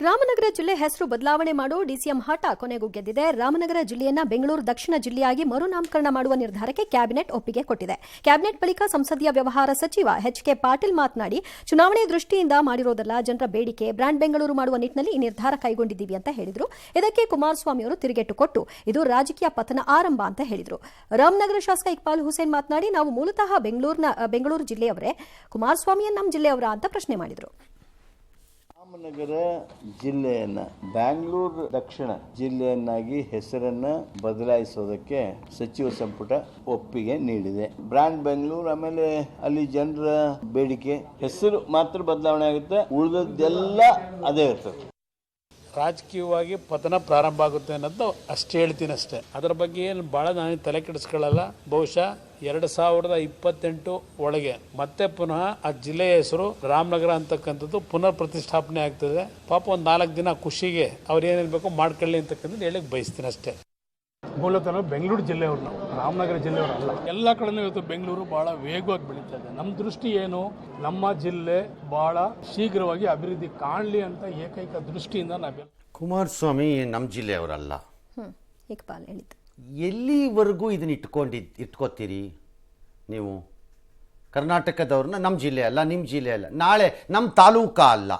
ರಾಮನಗರ ಜಿಲ್ಲೆ ಹೆಸರು ಬದಲಾವಣೆ ಮಾಡೋ ಡಿಸಿಎಂ ಹಠ ಕೊನೆಗೂ ಗೆದ್ದಿದೆ. ರಾಮನಗರ ಜಿಲ್ಲೆಯನ್ನ ಬೆಂಗಳೂರು ದಕ್ಷಿಣ ಜಿಲ್ಲೆಯಾಗಿ ಮರುನಾಮಕರಣ ಮಾಡುವ ನಿರ್ಧಾರಕ್ಕೆ ಕ್ಯಾಬಿನೆಟ್ ಒಪ್ಪಿಗೆ ಕೊಟ್ಟಿದೆ. ಕ್ಯಾಬಿನೆಟ್ ಬಳಿಕ ಸಂಸದೀಯ ವ್ಯವಹಾರ ಸಚಿವ ಎಚ್.ಕೆ. ಪಾಟೀಲ್ ಮಾತನಾಡಿ, ಚುನಾವಣೆ ದೃಷ್ಟಿಯಿಂದ ಮಾಡಿರೋದಲ್ಲ, ಜನರ ಬೇಡಿಕೆ, ಬ್ರ್ಯಾಂಡ್ ಬೆಂಗಳೂರು ಮಾಡುವ ನಿಟ್ಟಿನಲ್ಲಿ ಈ ನಿರ್ಧಾರ ಕೈಗೊಂಡಿದ್ದೀವಿ ಅಂತ ಹೇಳಿದರು. ಇದಕ್ಕೆ ಕುಮಾರಸ್ವಾಮಿ ಅವರು ತಿರುಗೇಟು ಕೊಟ್ಟು ಇದು ರಾಜಕೀಯ ಪತನ ಆರಂಭ ಅಂತ ಹೇಳಿದರು. ರಾಮನಗರ ಶಾಸಕ ಇಕ್ಬಾಲ್ ಹುಸೇನ್ ಮಾತನಾಡಿ, ನಾವು ಮೂಲತಃ ಬೆಂಗಳೂರು ಜಿಲ್ಲೆಯವರೇ, ಕುಮಾರಸ್ವಾಮಿಯನ್ನ ನಮ್ಮ ಜಿಲ್ಲೆಯವರ ಅಂತ ಪ್ರಶ್ನೆ ಮಾಡಿದರು. ರಾಮನಗರ ಜಿಲ್ಲೆಯನ್ನ ಬ್ಯಾಂಗ್ಳೂರು ದಕ್ಷಿಣ ಜಿಲ್ಲೆಯನ್ನಾಗಿ ಹೆಸರನ್ನ ಬದಲಾಯಿಸೋದಕ್ಕೆ ಸಚಿವ ಸಂಪುಟ ಒಪ್ಪಿಗೆ ನೀಡಿದೆ. ಬ್ರ್ಯಾಂಡ್ ಬೆಂಗಳೂರು, ಆಮೇಲೆ ಅಲ್ಲಿ ಜನರ ಬೇಡಿಕೆ, ಹೆಸರು ಮಾತ್ರ ಬದಲಾವಣೆ ಆಗುತ್ತೆ, ಉಳಿದದ್ದೆಲ್ಲ ಅದೇ ಇರ್ತದೆ. ರಾಜಕೀಯವಾಗಿ ಪತನ ಪ್ರಾರಂಭ ಆಗುತ್ತೆ ಅನ್ನೋದು ಅಷ್ಟೇ ಹೇಳ್ತೀನಿ ಅಷ್ಟೇ. ಅದರ ಬಗ್ಗೆ ಏನು ಭಾಳ ನಾನು ತಲೆ ಕೆಡಿಸ್ಕೊಳ್ಳಲ್ಲ. ಬಹುಶಃ 2028 ಒಳಗೆ ಮತ್ತೆ ಪುನಃ ಆ ಜಿಲ್ಲೆಯ ಹೆಸರು ರಾಮನಗರ ಅಂತಕ್ಕಂಥದ್ದು ಪುನರ್ ಪ್ರತಿಷ್ಠಾಪನೆ ಆಗ್ತದೆ. ಪಾಪ ಒಂದು 4 ದಿನ ಖುಷಿಗೆ ಅವ್ರು ಏನಿರಬೇಕು ಮಾಡ್ಕೊಳ್ಳಿ ಅಂತಕ್ಕಂಥದ್ದು ಹೇಳಕ್ಕೆ ಬಯಸ್ತೀನಿ ಅಷ್ಟೇ. ಮೂಲತಃ ಬೆಂಗಳೂರು ಜಿಲ್ಲೆಯವರು, ನಾವು ರಾಮನಗರ ಜಿಲ್ಲೆಯವರು ಅಲ್ಲ. ಎಲ್ಲ ಕಡೆನೂ ಇವತ್ತು ಬೆಂಗಳೂರು ಬಹಳ ವೇಗವಾಗಿ ಬೆಳೀತಾ ಇದೆ. ನಮ್ಮ ದೃಷ್ಟಿ ಏನು, ನಮ್ಮ ಜಿಲ್ಲೆ ಬಹಳ ಶೀಘ್ರವಾಗಿ ಅಭಿವೃದ್ಧಿ ಕಾಣಲಿ ಅಂತ ಏಕೈಕ ದೃಷ್ಟಿಯಿಂದ ನಾವೆಲ್ಲ. ಕುಮಾರಸ್ವಾಮಿ ನಮ್ಮ ಜಿಲ್ಲೆಯವರಲ್ಲ. ಇಕ್ಬಾಲ್ ಹೇಳಿದ್ದು. ಎಲ್ಲಿವರೆಗೂ ಇದನ್ನ ಇಟ್ಕೋತೀರಿ ನೀವು? ಕರ್ನಾಟಕದವ್ರನ್ನ ನಮ್ಮ ಜಿಲ್ಲೆ ಅಲ್ಲ, ನಿಮ್ಮ ಜಿಲ್ಲೆ ಅಲ್ಲ, ನಾಳೆ ನಮ್ಮ ತಾಲೂಕ ಅಲ್ಲ,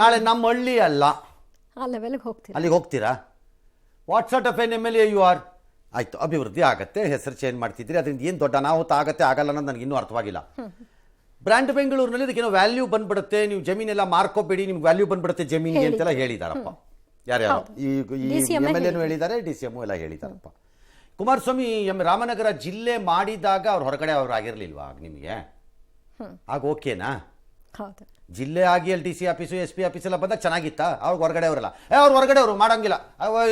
ನಾಳೆ ನಮ್ಮ ಹಳ್ಳಿ ಅಲ್ಲ, ಅಲ್ಲಿಗೆ ಹೋಗ್ತೀರಾ? What sort of an MLA you are? ಆಯಿತು, ಅಭಿವೃದ್ಧಿ ಆಗತ್ತೆ, ಹೆಸರು ಚೇಂಜ್ ಮಾಡ್ತಿದ್ದೀರಿ, ಅದರಿಂದ ಏನು ದೊಡ್ಡ ಅನಾಹುತ ಆಗತ್ತೆ ಆಗಲ್ಲ ಅನ್ನೋದು ನನಗೆ ಇನ್ನೂ ಅರ್ಥವಾಗಿಲ್ಲ. ಬ್ರ್ಯಾಂಡ್ ಬೆಂಗಳೂರಿನಲ್ಲಿ ಅದಕ್ಕೇನೋ ವ್ಯಾಲ್ಯೂ ಬಂದ್ಬಿಡುತ್ತೆ, ನೀವು ಜಮೀನೆಲ್ಲ ಮಾರ್ಕೋಬೇಡಿ, ನಿಮ್ಗೆ ವ್ಯಾಲ್ಯೂ ಬಂದ್ಬಿಡುತ್ತೆ ಜಮೀನಿಗೆ ಅಂತೆಲ್ಲ ಹೇಳಿದಾರಪ್ಪ. ಯಾರ್ಯಾರು ಈ MLA ಹೇಳಿದ್ದಾರೆ, DCM ಎಲ್ಲ ಹೇಳಿದಾರಪ್ಪ. ಕುಮಾರಸ್ವಾಮಿ ರಾಮನಗರ ಜಿಲ್ಲೆ ಮಾಡಿದಾಗ ಅವ್ರು ಹೊರಗಡೆ ಅವ್ರು ಆಗಿರ್ಲಿಲ್ವಾ ನಿಮಗೆ? ಆಗ ಓಕೆನಾ? ಜಿಲ್ಲೆ ಆಗಿ ಅಲ್ಲಿ DC ಆಫೀಸು SP ಆಫೀಸ್ ಎಲ್ಲ ಬಂದಾಗ ಚೆನ್ನಾಗಿತ್ತ? ಅವ್ರಿಗೆ ಹೊರಗಡೆ ಅವರಲ್ಲ, ಅವ್ರು ಹೊರಗಡೆ ಅವರು ಮಾಡಂಗಿಲ್ಲ,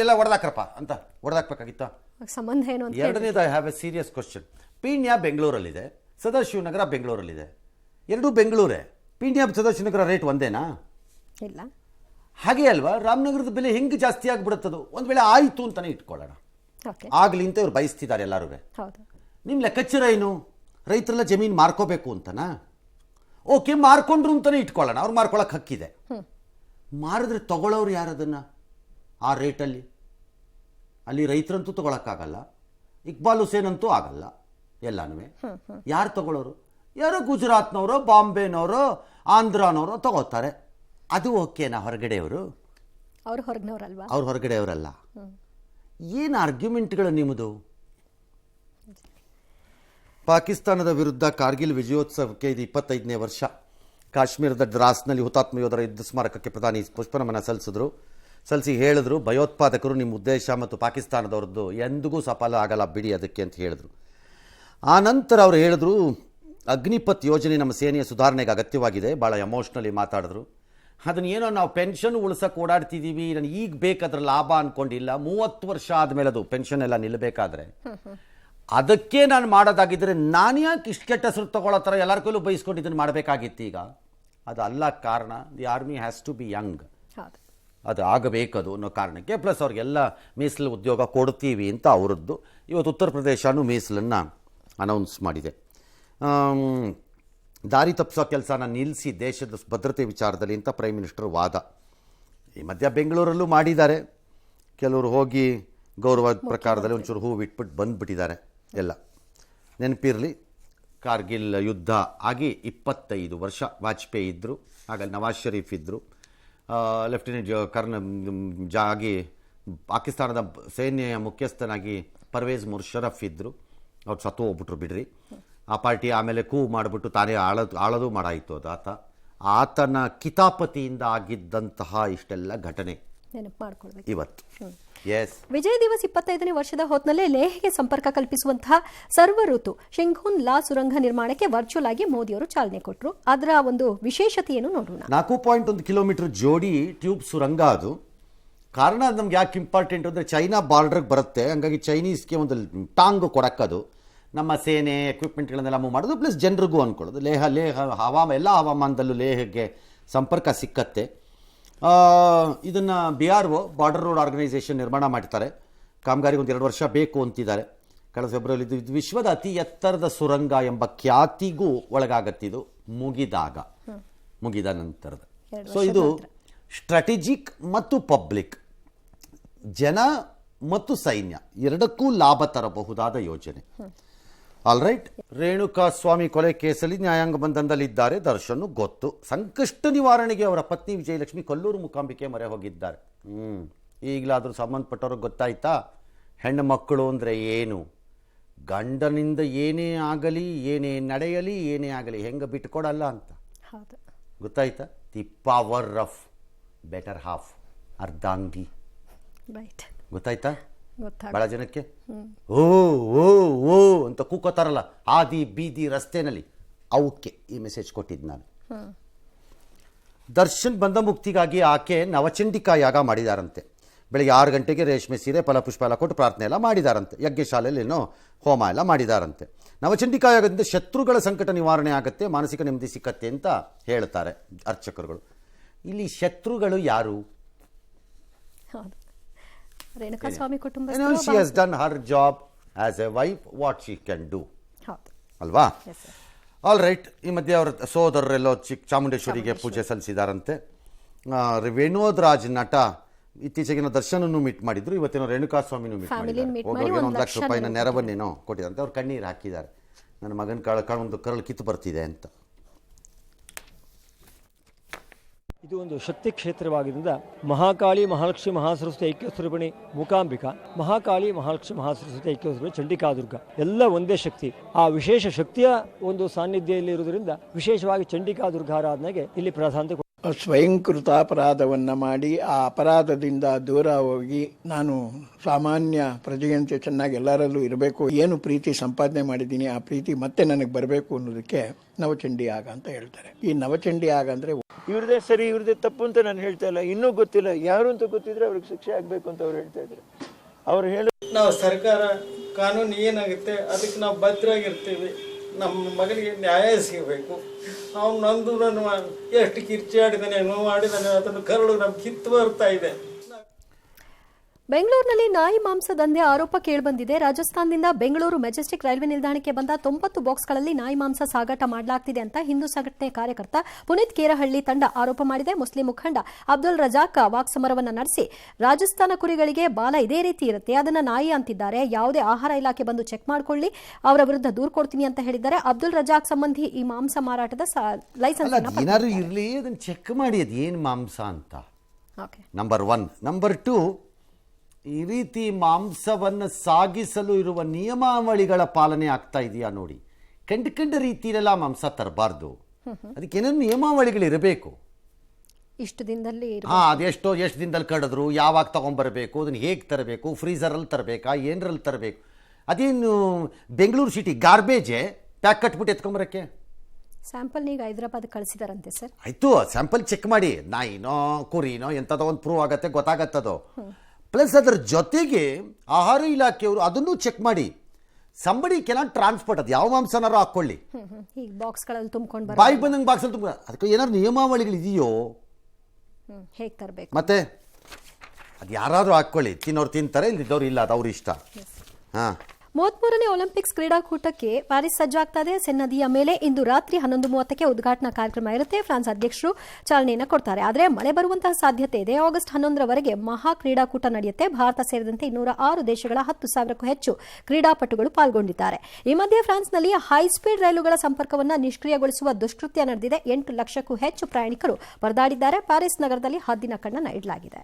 ಎಲ್ಲ ಹೊಡೆದಾಕ್ರಪ್ಪ ಅಂತ ಹೊಡೆದಾಕ್ಬೇಕಾಗಿತ್ತ? ಸಂಬಂಧ ಏನು? ಎರಡನೇದು, I have a serious question. Peenya ಬೆಂಗಳೂರಲ್ಲಿದೆ, ಸದಾಶಿವನಗರ ಬೆಂಗಳೂರಲ್ಲಿದೆ, ಎರಡೂ ಬೆಂಗಳೂರೇ. ಪೀಣ್ಯ ಸದಾಶಿವನಗರ ರೇಟ್ ಒಂದೇನಾ? ಇಲ್ಲ. ಹಾಗೆ ಅಲ್ವಾ? ರಾಮನಗರದ ಬೆಲೆ ಹೆಂಗೆ ಜಾಸ್ತಿ ಆಗ್ಬಿಡುತ್ತದು? ಒಂದು ವೇಳೆ ಆಯಿತು ಅಂತಾನೆ ಇಟ್ಕೊಳ್ಳೋಣ, ಆಗ್ಲಿ ಅಂತ ಇವ್ರು ಬಯಸ್ತಿದ್ದಾರೆ ಎಲ್ಲರೂ. ನಿಮ್ಮ ಲೆಕ್ಕಾಚಾರ ಏನು? ರೈತರೆಲ್ಲ ಜಮೀನು ಮಾರ್ಕೋಬೇಕು ಅಂತನಾ? ಓಕೆ, ಮಾರ್ಕೊಂಡ್ರು ಅಂತಾನೆ ಇಟ್ಕೊಳ್ಳೋಣ, ಅವ್ರು ಮಾರ್ಕೊಳಕ್ಕೆ ಹಕ್ಕಿದೆ. ಮಾರಿದ್ರೆ ತಗೊಳ್ಳೋರು ಯಾರದನ್ನ ಆ ರೇಟಲ್ಲಿ? ಅಲ್ಲಿ ರೈತರಂತೂ ತಗೊಳಕ್ಕಾಗಲ್ಲ, ಇಕ್ಬಾಲ್ ಹುಸೇನ್ ಅಂತೂ ಆಗಲ್ಲ, ಎಲ್ಲನೂ. ಯಾರು ತಗೊಳ್ಳೋರು? ಯಾರೋ ಗುಜರಾತ್ನವರು, ಬಾಂಬೆನವರು, ಆಂಧ್ರನವರು ತಗೋತಾರೆ. ಅದು ಓಕೆನಾ? ಹೊರಗಡೆಯವರು ಅವ್ರು ಹೊರಗಡೆಯವರಲ್ವಾ? ಅವ್ರು ಹೊರಗಡೆಯವರಲ್ಲ. ಏನು ಆರ್ಗ್ಯುಮೆಂಟ್ಗಳು ನಿಮ್ಮದು? ಪಾಕಿಸ್ತಾನದ ವಿರುದ್ಧ ಕಾರ್ಗಿಲ್ ವಿಜಯೋತ್ಸವಕ್ಕೆ ಇದು 25ನೇ ವರ್ಷ. ಕಾಶ್ಮೀರದ ದ್ರಾಸ್ನಲ್ಲಿ ಹುತಾತ್ಮ ಯೋಧರ ಯುದ್ಧ ಸ್ಮಾರಕಕ್ಕೆ ಪ್ರಧಾನಿ ಪುಷ್ಪನಮನ ಸಲ್ಲಿಸಿ ಹೇಳಿದ್ರು, ಭಯೋತ್ಪಾದಕರು ನಿಮ್ಮ ಉದ್ದೇಶ ಮತ್ತು ಪಾಕಿಸ್ತಾನದವ್ರದ್ದು ಎಂದಿಗೂ ಸಫಲ ಆಗಲ್ಲ ಬಿಡಿ ಅದಕ್ಕೆ ಅಂತ ಹೇಳಿದ್ರು. ಆ ನಂತರ ಅವರು ಹೇಳಿದ್ರು, ಅಗ್ನಿಪಥ್ ಯೋಜನೆ ನಮ್ಮ ಸೇನೆಯ ಸುಧಾರಣೆಗೆ ಅಗತ್ಯವಾಗಿದೆ. ಭಾಳ ಎಮೋಷ್ನಲಿ ಮಾತಾಡಿದ್ರು. ಅದನ್ನ ಏನೋ ನಾವು ಪೆನ್ಷನ್ ಉಳಿಸೋಕೆ ಓಡಾಡ್ತಿದ್ದೀವಿ, ನಾನು ಈಗ ಬೇಕಾದ್ರೆ ಲಾಭ ಅಂದ್ಕೊಂಡಿಲ್ಲ, 30 ವರ್ಷ ಆದಮೇಲೆ ಅದು ಪೆನ್ಷನ್ ಎಲ್ಲ ನಿಲ್ಲಬೇಕಾದ್ರೆ ಅದಕ್ಕೆ ನಾನು ಮಾಡೋದಾಗಿದ್ದರೆ ನಾನು ಯಾಕೆ ಇಷ್ಟು ಕೆಟ್ಟ ಹೆಸರು ತಗೊಳ್ಳೋ ಥರ ಎಲ್ಲರ ಕೈಲೂ ಬಯಸ್ಕೊಂಡು ಇದನ್ನು ಮಾಡಬೇಕಾಗಿತ್ತು. ಈಗ ಅದು ಅಲ್ಲ ಕಾರಣ. The army has to be young, ಅದು ಆಗಬೇಕದು ಅನ್ನೋ ಕಾರಣಕ್ಕೆ. ಪ್ಲಸ್ ಅವ್ರಿಗೆಲ್ಲ ಮೀಸಲು ಉದ್ಯೋಗ ಕೊಡ್ತೀವಿ ಅಂತ ಅವರದ್ದು. ಇವತ್ತು ಉತ್ತರ ಪ್ರದೇಶನೂ ಮೀಸಲನ್ನು ಅನೌನ್ಸ್ ಮಾಡಿದೆ. ದಾರಿ ತಪ್ಪಿಸೋ ಕೆಲಸನ ನಿಲ್ಲಿಸಿ ದೇಶದ ಭದ್ರತೆ ವಿಚಾರದಲ್ಲಿ ಅಂತ ಪ್ರೈಮ್ ಮಿನಿಸ್ಟರ್ ವಾದ. ಈ ಮಧ್ಯ ಬೆಂಗಳೂರಲ್ಲೂ ಮಾಡಿದ್ದಾರೆ. ಕೆಲವರು ಹೋಗಿ ಗೌರವದ ಪ್ರಕಾರದಲ್ಲಿ ಒಂಚೂರು ಹೂವು ಇಟ್ಬಿಟ್ಟು ಬಂದುಬಿಟ್ಟಿದ್ದಾರೆ. ಎಲ್ಲ ನೆನಪಿರಲಿ, ಕಾರ್ಗಿಲ್ ಯುದ್ಧ ಆಗಿ 25 ವರ್ಷ ವಾಜಪೇಯಿ ಇದ್ದರು, ಆಗ ನವಾಜ್ ಶರೀಫ್ ಇದ್ದರು, ಲೆಫ್ಟಿನೆಂಟ್ ಆಗಿ ಪಾಕಿಸ್ತಾನದ ಸೇನೆಯ ಮುಖ್ಯಸ್ಥನಾಗಿ ಪರ್ವೇಜ್ ಮುಷರಫ್ ಇದ್ದರು. ಅವ್ರು ಸತ್ತು ಹೋಗ್ಬಿಟ್ರು ಬಿಡ್ರಿ. ಆ ಪಾರ್ಟಿ ಆಮೇಲೆ ಮಾಡಿಬಿಟ್ಟು ತಾನೇ ಆಳೋದು ಮಾಡಾಯಿತು ಅದು. ಆತನ ಕಿತಾಪತಿಯಿಂದ ಆಗಿದ್ದಂತಹ ಇಷ್ಟೆಲ್ಲ ಘಟನೆ ಇವತ್ತು. ವಿಜಯ ದಿವಸ್ 25ನೇ ವರ್ಷದ ಹೊತ್ತಿನಲ್ಲೇ ಲೇಹ್ಗೆ ಸಂಪರ್ಕ ಕಲ್ಪಿಸುವಂತಹ ಸರ್ವ ಋತು ಶೆಂಘೂನ್ ಲಾ ಸುರಂಗ ನಿರ್ಮಾಣಕ್ಕೆ ವರ್ಚುವಲ್ ಆಗಿ ಮೋದಿಯವರು ಚಾಲನೆ ಕೊಟ್ಟರು. ಅದರ ಒಂದು ವಿಶೇಷತೆಯನ್ನು ನೋಡೋಣ. 4.1 ಕಿಲೋಮೀಟರ್ ಜೋಡಿ ಟ್ಯೂಬ್ ಸುರಂಗ. ಅದು ಕಾರಣ ನಮ್ಗೆ ಯಾಕೆ ಇಂಪಾರ್ಟೆಂಟ್ ಅಂದರೆ ಚೈನಾ ಬಾರ್ಡರ್ಗೆ ಬರುತ್ತೆ, ಹಂಗಾಗಿ ಚೈನೀಸ್ಗೆ ಒಂದು ಟಾಂಗ್ ಕೊಡಕ್ಕದು. ನಮ್ಮ ಸೇನೆ ಎಕ್ವಿಪ್ಮೆಂಟ್ಗಳನ್ನೆಲ್ಲ ಮೂವ್ ಮಾಡೋದು, ಪ್ಲಸ್ ಜನರಿಗೂ ಅಂದ್ಕೊಳ್ಳೋದು. ಲೇಹ ಎಲ್ಲ ಹವಾಮಾನದಲ್ಲೂ ಲೇಹಗೆ ಸಂಪರ್ಕ ಸಿಕ್ಕತ್ತೆ. ಇದನ್ನು BRO ಬಾರ್ಡರ್ ರೋಡ್ ಆರ್ಗನೈಸೇಷನ್ ನಿರ್ಮಾಣ ಮಾಡ್ತಾರೆ. ಕಾಮಗಾರಿಗೆ 1-2 ವರ್ಷ ಬೇಕು ಅಂತಿದ್ದಾರೆ. ಕಳೆದ ಫೆಬ್ರವರಿ ಇದು ವಿಶ್ವದ ಅತಿ ಎತ್ತರದ ಸುರಂಗ ಎಂಬ ಖ್ಯಾತಿಗೂ ಒಳಗಾಗತ್ತಿದು ಮುಗಿದ ನಂತರದ. ಸೊ ಇದು ಸ್ಟ್ರಾಟಜಿಕ್ ಮತ್ತು ಪಬ್ಲಿಕ್, ಜನ ಮತ್ತು ಸೈನ್ಯ ಎರಡಕ್ಕೂ ಲಾಭ ತರಬಹುದಾದ ಯೋಜನೆ. All right. ರೇಣುಕಾ ಸ್ವಾಮಿ ಕೊಲೆ ಕೇಸಲ್ಲಿ ನ್ಯಾಯಾಂಗ ಬಂಧನದಲ್ಲಿದ್ದಾರೆ ದರ್ಶನ್ ಗೊತ್ತು. ಸಂಕಷ್ಟ ನಿವಾರಣೆಗೆ ಅವರ ಪತ್ನಿ ವಿಜಯಲಕ್ಷ್ಮಿ ಕೊಲ್ಲೂರು ಮೂಕಾಂಬಿಕೆ ಮೊರೆ ಹೋಗಿದ್ದಾರೆ. ಈಗಲಾದರೂ ಸಂಬಂಧಪಟ್ಟವ್ರಿಗೆ ಗೊತ್ತಾಯ್ತಾ ಹೆಣ್ಣು ಮಕ್ಕಳು ಅಂದರೆ ಏನು, ಗಂಡನಿಂದ ಏನೇ ಆಗಲಿ ಏನೇ ನಡೆಯಲಿ ಏನೇ ಆಗಲಿ ಹೆಂಗೆ ಬಿಟ್ಕೊಡಲ್ಲ ಅಂತ. ಗೊತ್ತಾಯ್ತಾ? The power of better half, ಅರ್ಧಾಂಗಿ. ಗೊತ್ತಾಯ್ತಾ ಬಹಳ ಜನಕ್ಕೆ? ಓ ಓ ಓ ಅಂತ ಕೂಕೋತಾರಲ್ಲ ಆದಿ ಬೀದಿ ರಸ್ತೆನಲ್ಲಿ, ಅವಕ್ಕೆ ಈ ಮೆಸೇಜ್ ಕೊಟ್ಟಿದ್ದು ನಾನು. ದರ್ಶನ್ ಬಂಧ ಮುಕ್ತಿಗಾಗಿ ಆಕೆ ನವಚಂಡಿಕಾ ಯಾಗ ಮಾಡಿದಾರಂತೆ. ಬೆಳಿಗ್ಗೆ 6 ಗಂಟೆಗೆ ರೇಷ್ಮೆ ಸೀರೆ ಫಲಪುಷ್ಪ ಎಲ್ಲ ಕೊಟ್ಟು ಪ್ರಾರ್ಥನೆ ಎಲ್ಲ ಮಾಡಿದಾರಂತೆ. ಯಜ್ಞಶಾಲೆಯಲ್ಲಿ ಏನೋ ಹೋಮ ಎಲ್ಲ ಮಾಡಿದಾರಂತೆ. ನವಚಂಡಿಕಾ ಯಾಗದಿಂದ ಶತ್ರುಗಳ ಸಂಕಟ ನಿವಾರಣೆ ಆಗುತ್ತೆ, ಮಾನಸಿಕ ನೆಮ್ಮದಿ ಸಿಕ್ಕತ್ತೆ ಅಂತ ಹೇಳ್ತಾರೆ ಅರ್ಚಕರುಗಳು. ಇಲ್ಲಿ ಶತ್ರುಗಳು ಯಾರು? ರೇಣುಕಾ ಸ್ವಾಮಿ ಕುಟುಂಬ. She has done her job as a wife, what she can do. ಅಲ್ವಾ? All right. ಈ ಮಧ್ಯೆ ಅವರ ಸೋದರರೆಲ್ಲೋ ಚಾಮುಂಡೇಶ್ವರಿಗೆ ಪೂಜೆ ಸಲ್ಲಿಸಿದಾರಂತೆ. ವಿನೋದ್ ರಾಜ್ ನಟ ಇತ್ತೀಚೆಗಿನ ದರ್ಶನನ್ನು ಮೀಟ್ ಮಾಡಿದ್ರು, ಇವತ್ತಿನ ರೇಣುಕಾ ಸ್ವಾಮಿನೂ ಮೀಟ್ ಮಾಡಿದ್ದಾರೆ. 1 ಲಕ್ಷ ರೂಪಾಯಿನ ನೆರವನ್ನೇನೋ ಕೊಟ್ಟಿದ್ದಾರೆ. ಅವ್ರು ಕಣ್ಣೀರು ಹಾಕಿದ್ದಾರೆ, ನನ್ನ ಮಗನ ಒಂದು ಕರಳು ಕಿತ್ತು ಬರ್ತಿದೆ ಅಂತ. ಇದು ಒಂದು ಶಕ್ತಿ ಕ್ಷೇತ್ರವಾಗಿದ್ದರಿಂದ ಮಹಾಕಾಳಿ ಮಹಾಲಕ್ಷ್ಮಿ ಮಹಾಸರಸ್ವತಿ ಐಕ್ಯ ಸ್ವರೂಪಿಣಿ ಮೂಕಾಂಬಿಕಾ, ಮಹಾಕಾಳಿ ಮಹಾಲಕ್ಷ್ಮಿ ಮಹಾಸರಸ್ವತಿ ಐಕ್ಯ ಸ್ವರೂಪಿಣಿ ಚಂಡಿಕಾದುರ್ಗ ಎಲ್ಲ ಒಂದೇ ಶಕ್ತಿ. ಆ ವಿಶೇಷ ಶಕ್ತಿಯ ಒಂದು ಸಾನ್ನಿಧ್ಯದಲ್ಲಿ ಇರುವುದರಿಂದ ವಿಶೇಷವಾಗಿ ಚಂಡಿಕಾದುರ್ಗ ಆರಾಧನೆಗೆ ಇಲ್ಲಿ ಪ್ರಾಧಾನ್ಯತೆ. ಸ್ವಯಂಕೃತ ಅಪರಾಧವನ್ನು ಮಾಡಿ ಆ ಅಪರಾಧದಿಂದ ದೂರ ಹೋಗಿ ನಾನು ಸಾಮಾನ್ಯ ಪ್ರಜೆಯಂತೆ ಚೆನ್ನಾಗಿ ಎಲ್ಲರಲ್ಲೂ ಇರಬೇಕು, ಏನು ಪ್ರೀತಿ ಸಂಪಾದನೆ ಮಾಡಿದ್ದೀನಿ ಆ ಪ್ರೀತಿ ಮತ್ತೆ ನನಗೆ ಬರಬೇಕು ಅನ್ನೋದಕ್ಕೆ ನವಚಂಡಿ ಯಾಗ ಅಂತ ಹೇಳ್ತಾರೆ. ಈ ನವಚಂಡಿ ಯಾಗ ಅಂದರೆ ಇವ್ರದೇ ಸರಿ ಇವ್ರದೇ ತಪ್ಪು ಅಂತ ನಾನು ಹೇಳ್ತಾ ಇಲ್ಲ, ಇನ್ನೂ ಗೊತ್ತಿಲ್ಲ ಯಾರು ಅಂತ ಗೊತ್ತಿದ್ರೆ ಅವ್ರಿಗೆ ಶಿಕ್ಷೆ ಆಗಬೇಕು ಅಂತ ಅವ್ರು ಹೇಳ್ತಾ ಇದ್ದಾರೆ. ಅವ್ರು ಹೇಳಿ ನಾವು ಸರ್ಕಾರ ಕಾನೂನು ಏನಾಗುತ್ತೆ ಅದಕ್ಕೆ ನಾವು ಭದ್ರಾಗಿರ್ತೀವಿ, ನಮ್ಮ ಮಗನಿಗೆ ನ್ಯಾಯ ಸಿಗಬೇಕು. ಅವನು ನಂದು ನನ್ನ ಎಷ್ಟು ಕಿರ್ಚಾಡಿದಾನೆ ನೋವಾಡಿದಾನೆ ಅದನ್ನು ಕರಳು ನಮ್ಗೆ ಕಿತ್ತು ಬರ್ತಾ ಇದೆ. ಬೆಂಗಳೂರಿನಲ್ಲಿ ನಾಯಿ ಮಾಂಸ ದಂಧೆ ಆರೋಪ ಕೇಳಿಬಂದಿದೆ. ರಾಜಸ್ಥಾನದಿಂದ ಬೆಂಗಳೂರು ಮೆಜೆಸ್ಟಿಕ್ ರೈಲ್ವೆ ನಿಲ್ದಾಣಕ್ಕೆ ಬಂದ 90 ಬಾಕ್ಸ್ಗಳಲ್ಲಿ ನಾಯಿ ಮಾಂಸ ಸಾಗಾಟ ಮಾಡಲಾಗ್ತಿದೆ ಅಂತ ಹಿಂದೂ ಸಂಘಟನೆ ಕಾರ್ಯಕರ್ತ ಪುನೀತ್ ಕೇರಹಳ್ಳಿ ತಂಡ ಆರೋಪ ಮಾಡಿದೆ. ಮುಸ್ಲಿಂ ಮುಖಂಡ ಅಬ್ದುಲ್ ರಜಾಕ್ ವಾಕ್ಸಮರವನ್ನು ನಡೆಸಿ ರಾಜಸ್ಥಾನ ಕುರಿಗಳಿಗೆ ಬಾಲ ಇದೇ ರೀತಿ ಇರುತ್ತೆ, ಅದನ್ನ ನಾಯಿ ಅಂತಿದ್ದಾರೆ, ಯಾವುದೇ ಆಹಾರ ಇಲಾಖೆ ಬಂದು ಚೆಕ್ ಮಾಡ್ಕೊಳ್ಳಿ, ಅವರ ವಿರುದ್ಧ ದೂರು ಕೊಡ್ತೀನಿ ಅಂತ ಹೇಳಿದ್ದಾರೆ. ಅಬ್ದುಲ್ ರಜಾಕ್ ಸಂಬಂಧಿ ಈ ಮಾಂಸ ಮಾರಾಟದ ಲೈಸೆನ್ಸ್ ಇರಲಿ, ಅದನ್ನು ಚೆಕ್ ಮಾಡಿ ಅದು ಏನು ಮಾಂಸ ಅಂತ. ನಂಬರ್ 1. ನಂಬರ್ 2, ಈ ರೀತಿ ಮಾಂಸವನ್ನು ಸಾಗಿಸಲು ಇರುವ ನಿಯಮಾವಳಿಗಳ ಪಾಲನೆ ಆಗ್ತಾ ಇದೆಯಾ ನೋಡಿ. ಕಂಡ ರೀತಿಯಲ್ಲೆಲ್ಲ ಮಾಂಸ ತರಬಾರ್ದು, ಅದಕ್ಕೆ ಏನೇನು ನಿಯಮಾವಳಿಗಳಿರಬೇಕು. ಇಷ್ಟು ದಿನದಲ್ಲಿ ಎಷ್ಟು ದಿನದಲ್ಲಿ ಕಡಿದ್ರು, ಯಾವಾಗ ತಗೊಂಡ್ಬರಬೇಕು, ಅದನ್ನು ಹೇಗೆ ತರಬೇಕು, ಫ್ರೀಸರಲ್ಲಿ ತರಬೇಕಾ, ಏನರಲ್ಲಿ ತರಬೇಕು. ಅದೇನು ಬೆಂಗಳೂರು ಸಿಟಿ ಗಾರ್ಬೇಜೇ ಪ್ಯಾಕ್ ಕಟ್ಬಿಟ್ಟು ಎತ್ಕೊಂಬರಕ್ಕೆ. ಸ್ಯಾಂಪಲ್ ಈಗ ಹೈದರಾಬಾದ್ ಕಳಿಸಿದಾರಂತೆ ಸರ್. ಆಯ್ತು, ಸ್ಯಾಂಪಲ್ ಚೆಕ್ ಮಾಡಿ, ನಾಯಿನೋ ಕುರಿನೋ ಎಂಥದೋ ಒಂದು ಪ್ರೂವ್ ಆಗತ್ತೆ, ಗೊತ್ತಾಗತ್ತದೋ. ಪ್ಲಸ್ ಅದರ ಜೊತೆಗೆ ಆಹಾರ ಇಲಾಖೆಯವರು ಅದನ್ನು ಚೆಕ್ ಮಾಡಿ. ಸಂಬಡಿ ಕೆನಾಟ್ ಟ್ರಾನ್ಸ್ಪೋರ್ಟ್, ಅದು ಯಾವ ಮಾಂಸನಾರು ಹಾಕೊಳ್ಳಿ, ಬಾಕ್ಸ್ಗಳಲ್ಲಿ ತುಂಬಿಕೊಂಡು ಬಾಯಿ ಬಂದಂಗೆ ಬಾಕ್ಸಲ್ಲಿ ತುಂಬ, ಅದಕ್ಕೆ ಏನಾದ್ರು ನಿಯಮಾವಳಿಗಳು ಇದೆಯೋ ಹೇಗೆ ತರಬೇಕು. ಮತ್ತೆ ಅದು ಯಾರಾದರೂ ಹಾಕ್ಕೊಳ್ಳಿ, ತಿನ್ನೋರು ತಿಂತಾರೆ, ಇಲ್ಲಿದ್ದವ್ರು ಇಲ್ಲ, ಅದು ಅವ್ರ ಇಷ್ಟ. 33ನೇ ಒಲಿಂಪಿಕ್ಸ್ ಕ್ರೀಡಾಕೂಟಕ್ಕೆ ಪ್ಯಾರಿಸ್ ಸಜ್ಜಾಗ್ತಾ ಇದೆ. ಸೆನ್ ನದಿಯ ಮೇಲೆ ಇಂದು ರಾತ್ರಿ 11:30ಕ್ಕೆ ಉದ್ಘಾಟನಾ ಕಾರ್ಯಕ್ರಮ ಇರುತ್ತೆ. ಫ್ರಾನ್ಸ್ ಅಧ್ಯಕ್ಷರು ಚಾಲನೆಯನ್ನು ಕೊಡ್ತಾರೆ. ಆದರೆ ಮಳೆ ಬರುವಂತಹ ಸಾಧ್ಯತೆ ಇದೆ. ಆಗಸ್ಟ್ 11ರವರೆಗೆ ಮಹಾ ಕ್ರೀಡಾಕೂಟ ನಡೆಯುತ್ತೆ. ಭಾರತ ಸೇರಿದಂತೆ 206 ದೇಶಗಳ 10,000ಕ್ಕೂ ಹೆಚ್ಚು ಕ್ರೀಡಾಪಟುಗಳು ಪಾಲ್ಗೊಂಡಿದ್ದಾರೆ. ಈ ಮಧ್ಯೆ ಫ್ರಾನ್ಸ್ನಲ್ಲಿ ಹೈಸ್ಪೀಡ್ ರೈಲುಗಳ ಸಂಪರ್ಕವನ್ನು ನಿಷ್ಕ್ರಿಯಗೊಳಿಸುವ ದುಷ್ಕೃತ್ಯ ನಡೆದಿದೆ. 8 ಲಕ್ಷಕ್ಕೂ ಹೆಚ್ಚು ಪ್ರಯಾಣಿಕರು ಪರದಾಡಿದ್ದಾರೆ. ಪ್ಯಾರಿಸ್ ನಗರದಲ್ಲಿ ಹದ್ದಿನ ಕಣ್ಣನ್ನು ಇಡಲಾಗಿದೆ.